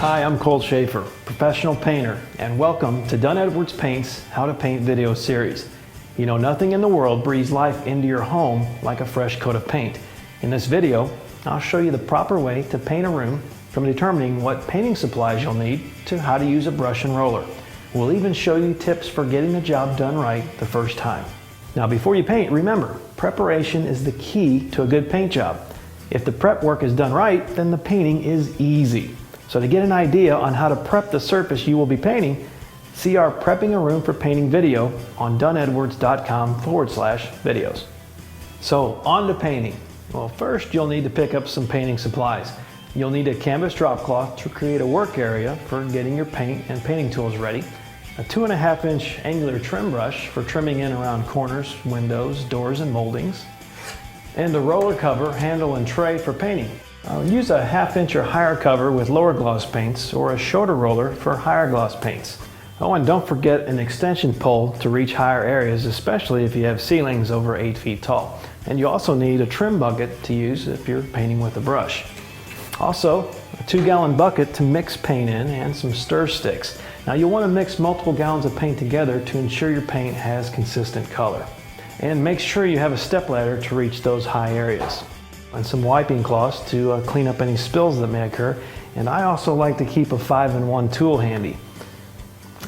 Hi, I'm Cole Schaefer, professional painter, and welcome to 던-에드워드 Paint's How to Paint video series. You know, nothing in the world breathes life into your home like a fresh coat of paint. In this video, I'll show you the proper way to paint a room, from determining what painting supplies you'll need to how to use a brush and roller. We'll even show you tips for getting the job done right the first time. Now before you paint, remember, preparation is the key to a good paint job. If the prep work is done right, then the painting is easy. So to get an idea on how to prep the surface you will be painting, see our Prepping a Room for Painting video on 던-에드워ds.com/videos. So on to painting. Well, first you'll need to pick up some painting supplies. You'll need a canvas drop cloth to create a work area for getting your paint and painting tools ready, a 2.5-inch angular trim brush for trimming in around corners, windows, doors, and moldings, and a roller cover, handle, and tray for painting. Use a 1/2-inch or higher cover with lower gloss paints or a shorter roller for higher gloss paints. Oh, and don't forget an extension pole to reach higher areas, especially if you have ceilings over 8 feet tall. And you also need a trim bucket to use if you're painting with a brush. Also, a 2-gallon bucket to mix paint in and some stir sticks. Now you'll want to mix multiple gallons of paint together to ensure your paint has consistent color. And make sure you have a stepladder to reach those high areas. And some wiping cloths to clean up any spills that may occur. And I also like to keep a 5-in-1 tool handy.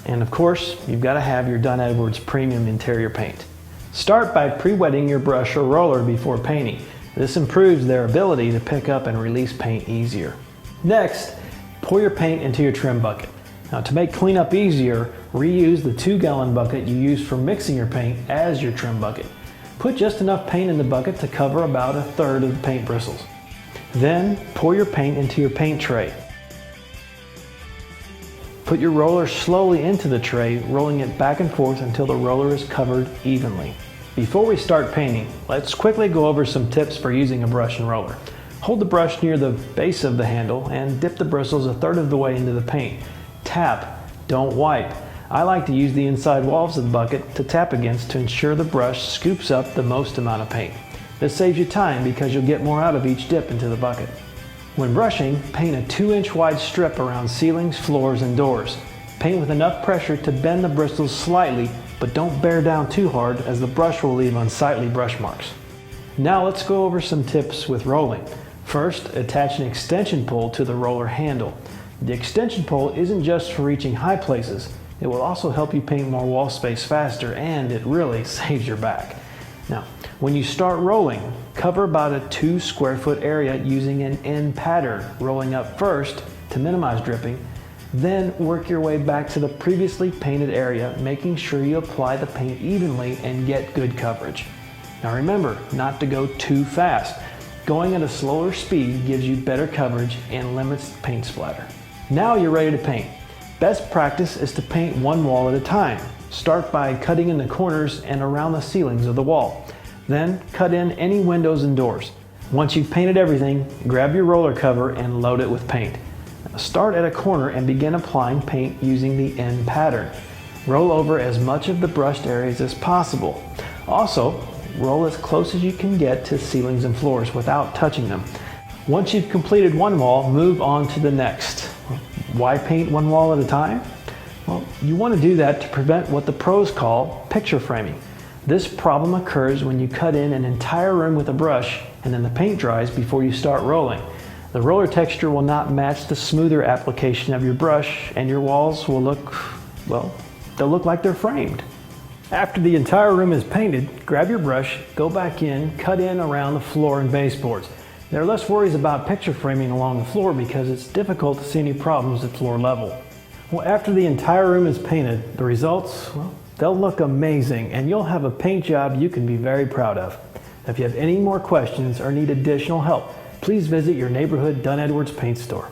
And of course, you've got to have your 던-에드워ds premium interior paint. Start by pre-wetting your brush or roller before painting. This improves their ability to pick up and release paint easier. Next, pour your paint into your trim bucket. Now to make cleanup easier, reuse the 2-gallon bucket you used for mixing your paint as your trim bucket. Put just enough paint in the bucket to cover about 1/3 of the paint bristles. Then pour your paint into your paint tray. Put your roller slowly into the tray, rolling it back and forth until the roller is covered evenly. Before we start painting, let's quickly go over some tips for using a brush and roller. Hold the brush near the base of the handle and dip the bristles 1/3 of the way into the paint. Tap, don't wipe. I like to use the inside walls of the bucket to tap against to ensure the brush scoops up the most amount of paint. This saves you time because you'll get more out of each dip into the bucket. When brushing, paint a 2-inch wide strip around ceilings, floors, and doors. Paint with enough pressure to bend the bristles slightly, but don't bear down too hard as the brush will leave unsightly brush marks. Now let's go over some tips with rolling. First, attach an extension pole to the roller handle. The extension pole isn't just for reaching high places. It will also help you paint more wall space faster, and it really saves your back. Now, when you start rolling, cover about a 2 square foot area using an N pattern, rolling up first to minimize dripping, then work your way back to the previously painted area, making sure you apply the paint evenly and get good coverage. Now remember not to go too fast. Going at a slower speed gives you better coverage and limits paint splatter. Now you're ready to paint. Best practice is to paint one wall at a time. Start by cutting in the corners and around the ceilings of the wall. Then cut in any windows and doors. Once you've painted everything, grab your roller cover and load it with paint. Now start at a corner and begin applying paint using the N pattern. Roll over as much of the brushed areas as possible. Also, roll as close as you can get to ceilings and floors without touching them. Once you've completed one wall, move on to the next. Why paint one wall at a time? Well, you want to do that to prevent what the pros call picture framing. This problem occurs when you cut in an entire room with a brush and then the paint dries before you start rolling. The roller texture will not match the smoother application of your brush, and your walls will look, well, they'll look like they're framed. After the entire room is painted, grab your brush, go back in, cut in around the floor and baseboards. There are less worries about picture framing along the floor because it's difficult to see any problems at floor level. Well, after the entire room is painted, the results, well, they'll look amazing, and you'll have a paint job you can be very proud of. If you have any more questions or need additional help, please visit your neighborhood 던-에드워ds paint store.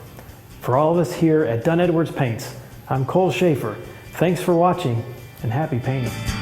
For all of us here at 던-에드워ds Paints, I'm Cole Schaefer. Thanks for watching, and happy painting.